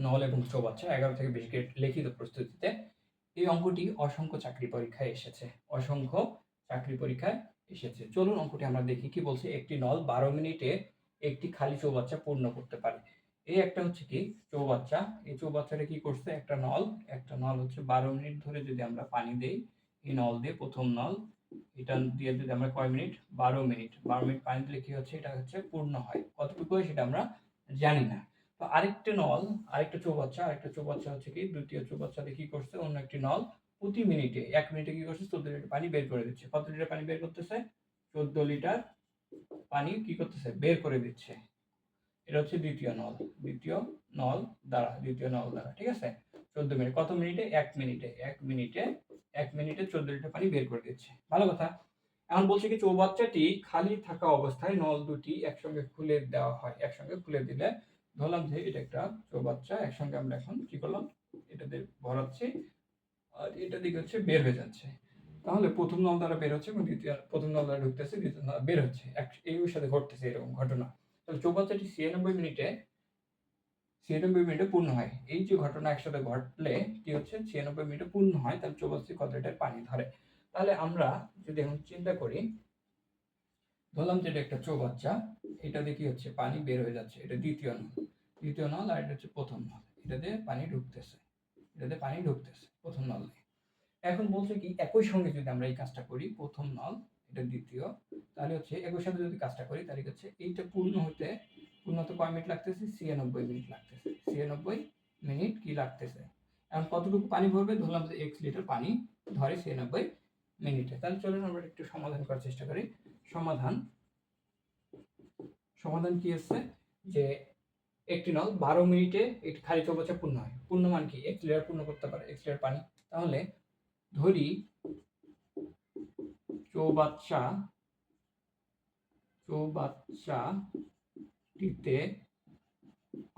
নল এবং চৌবাচ্চা 11 থেকে 20 গ্রেড লিখিত প্রস্তুতিতে। এই অঙ্কটি অসংখ্য চাকরি পরীক্ষায় এসেছে। অসংখ্য চাকরি পরীক্ষায় এসেছে। চলুন অঙ্কটি আমরা দেখি কি বলছে। একটি নল 12 মিনিটে একটি খালি চৌবাচ্চা পূর্ণ করতে পারে। এই একটা হচ্ছে কি চৌবাচ্চা, এই চৌবাচ্চাটা কি করছে, একটা নল হচ্ছে 12 মিনিট ধরে যদি আমরা পানি দেই, এই নল দিয়ে প্রথম নল, এটা দিয়ে যদি আমরা কয় মিনিট, 12 মিনিট, 12 মিনিট পানি দিলে কি হচ্ছে, এটা হচ্ছে পূর্ণ হয়। কতটুকু হয় সেটা আমরা জানি না। তো আরেকটা নল, আরেকটা চৌবাচ্চা হচ্ছে কি, দ্বিতীয় চৌবাচ্চাতে কি করছে, অন্য একটি নল প্রতি মিনিটে 1 মিনিটে কি করছে, 14 লিটার পানি বের করে দিচ্ছে। কত লিটার পানি বের করতেছে, 14 লিটার পানি কি করতেছে, বের করে দিচ্ছে। এটা হচ্ছে দ্বিতীয় নল দ্বারা, ঠিক আছে। 14 মিনিট, কত মিনিটে, 1 মিনিটে, 1 মিনিটে 14 লিটার পানি বের করে দিচ্ছে। ভালো কথা। এখন বলছে কি চৌবাচ্চাটি খালি থাকা অবস্থায় নল দুটি একসঙ্গে খুলে দেওয়া হয়। একসঙ্গে খুলে দিলে, ধরলাম যে এটা একটা চৌবাচ্চা, একসঙ্গে আমরা এখন কি করলাম, এটাতে ভরাচ্ছি আর এটা দিকে হচ্ছে বের হয়ে যাচ্ছে। তাহলে প্রথম নল দ্বারা বের হচ্ছে এবং প্রথম নল দ্বারা ঢুকতেছে, দ্বিতীয় নল বের হচ্ছে, এই সাথে ঘটতেছে এরকম ঘটনা। তাহলে চৌবাচ্চাটি 96 মিনিটে পূর্ণ হয়। এই যে ঘটনা একসাথে ঘটলে কি হচ্ছে, 96 মিনিটে পূর্ণ হয়, তাহলে চৌবাচ্চাটি কত লিটার পানি ধরে। তাহলে আমরা যদি এখন চিন্তা করি, ধরলাম যে এটা একটা চৌবাচ্চা, এটা দিয়ে কি হচ্ছে, পানি বের হয়ে যাচ্ছে, এটা দ্বিতীয় নল আর এটা হচ্ছে প্রথম নল, এটাতে পানি ঢুকতেছে, প্রথম নল দিয়ে। এখন বলছে কি একই সঙ্গে যদি আমরা এই কাজটা করি, প্রথম নল এটা দ্বিতীয়, তাহলে হচ্ছে একই সাথে যদি কাজটা করি, তাহলে হচ্ছে এইটা পূর্ণ হতে কয় মিনিট লাগতেছে, 96 মিনিট লাগতেছে। 96 মিনিট কি লাগতেছে। এখন কতটুকু পানি ভরবে, ধরলাম যে x লিটার পানি ধরে 96 মিনিটে। তাহলে চলুন আমরা একটু সমাধান করার চেষ্টা করি। সমাধান কি আছে, যে একটি নল 12 মিনিটে একটি খালি চৌবাচ্চা পূর্ণ হয়। পূর্ণ মান কি, x লিটার পূর্ণ করতে পারে, x লিটার পানি। তাহলে ধরি চৌবাচ্চাটিতে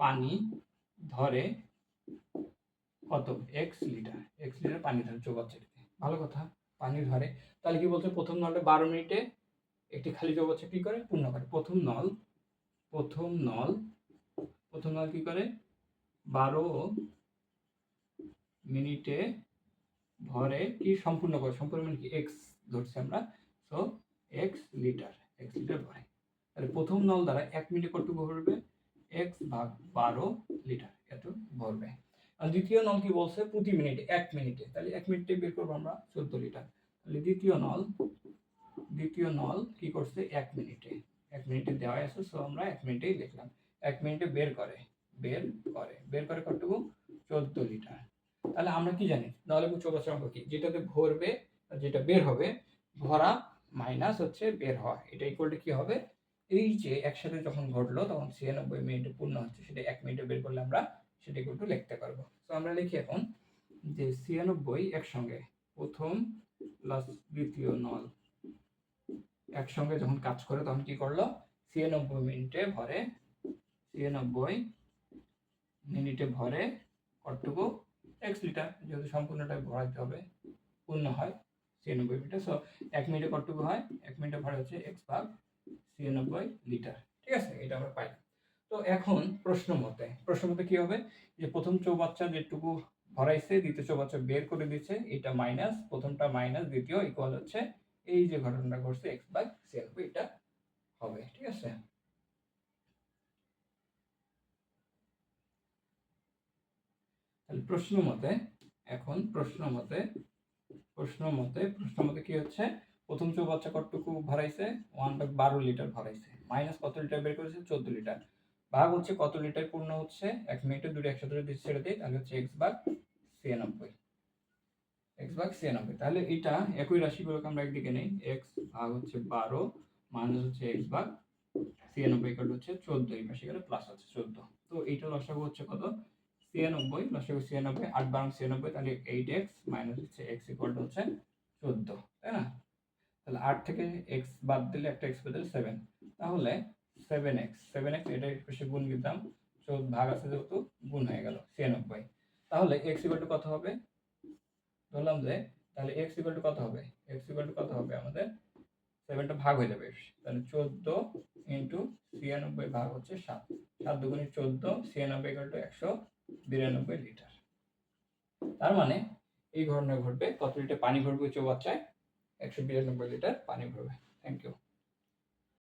পানি ধরে কত, x লিটার পানি ধরে চৌবাচ্চাটিতে। ভালো কথা, পানি ধরে। তাহলে কি বলছে, প্রথম নলটা 12 মিনিটে একটি খালি চৌবাচ্চা কি করে, পূর্ণ করে। প্রথম নল কি করে, 12 মিনিটে ভরে কি সম্পূর্ণ করে, সম্পূর্ণ মানে কি, x ধরছি আমরা, সো x লিটার ভরে। তাহলে প্রথম নল দ্বারা 1 মিনিটে কতটুকু ভরবে, x ভাগ 12 লিটার এত ভরবে। আর দ্বিতীয় নল কি বলছে, প্রতি মিনিটে 1 মিনিটে, তাহলে 1 মিনিটে বের করবো আমরা 14 লিটার। তাহলে দ্বিতীয় নল কি করছে, 1 মিনিটে দেওয়া আছে, সো আমরা 1 মিনিটেই লিখলাম। 1 মিনিটে বের করে কতটুকু, 14 লিটার। তাহলে আমরা কি জানি, নল এবং চৌবাচ্চার অঙ্ক কি, যেটাতে ভরবে, যেটা বের হবে, ভরা মাইনাস হচ্ছে বের হওয়া, এটা ইকুয়াল টু কি হবে, এই যে একসাথে যখন ঘটলো তখন 96 মিনিটে পূর্ণ হচ্ছে, সেটা 1 মিনিটে বের করলে আমরা সেটা ইকুয়াল টু লিখতে পারবো। তো আমরা লিখি এখন যে 96 একসঙ্গে, প্রথম প্লাস দ্বিতীয় নল একসঙ্গে যখন কাজ করে তখন কি করলো, 96 মিনিটে ভরে কতটুকু, x লিটার, যেহেতু সম্পূর্ণটা ভরাইতে হবে, পূর্ণ হয় 96 মিনিটে। সো 1 মিনিটে কতটুকু হয়, 1 মিনিটে ভরা হচ্ছে x ভাগ 96 লিটার। ঠিক আছে, এটা আমরা পাই। তো এখন প্রশ্ন মতে কি হবে, যে প্রথম চৌবাচ্চা যেটুকু ভরাইছে, দ্বিতীয় চৌবাচ্চা বের করে দিচ্ছে, এটা মাইনাস, প্রথমটা মাইনাস দ্বিতীয়, ইকুয়াল হচ্ছে এই যে ঘটনাটা ঘটছে x ভাগ 96, এটা হবে। ঠিক আছে, তাহলে প্রশ্ন মতে কি হচ্ছে, প্রথম চৌবাচ্চা কতটুকু ভরাইছে, 1/12 লিটার ভরাইছে, মাইনাস কত লিটার বের করেছে, 14 লিটার, ভাগ হচ্ছে কত লিটার পূর্ণ হচ্ছে, 1 মিনিটে দুটো একসাথে যদি ছেড়ে দিই, তাহলে হচ্ছে x ভাগ 96। তাহলে এটা একই রাশিগুলোকে আমরা একদিকে নেই, x ভাগ হচ্ছে 12 মাইনাস হচ্ছে x ভাগ 96 ইকুয়াল হচ্ছে 14, এই পাশে গেলে প্লাস আছে 14। তো এইটা লসাগু হচ্ছে কত, 96, লসাগু 96, 8 12 96, তাহলে 8x মাইনাস হচ্ছে x ইকুয়াল হচ্ছে 14, তাই না। তাহলে 8 থেকে x বাদ দিলে একটা x বদলে 7, তাহলে 7x এটা পাশে গুণ দিতাম, 14 ভাগ আছে যেহেতু গুণ হয়ে গেল 96। তাহলে x ইকুয়াল টু কত হবে, ধরলাম যে, তাহলে x ইকুয়াল টু কত হবে, আমাদের 7টা ভাগ হয়ে যাবে, তাহলে 14 ইনটু 96 ভাগ হচ্ছে 7, 7 দুগুণে 14, 96 ইকুয়াল টু 92 লিটার। তার মানে এই ঘটনা ঘটবে, কত লিটার পানি ভরবে চৌবাচ্চায়? 192 লিটার পানি ভরবে। Thank you.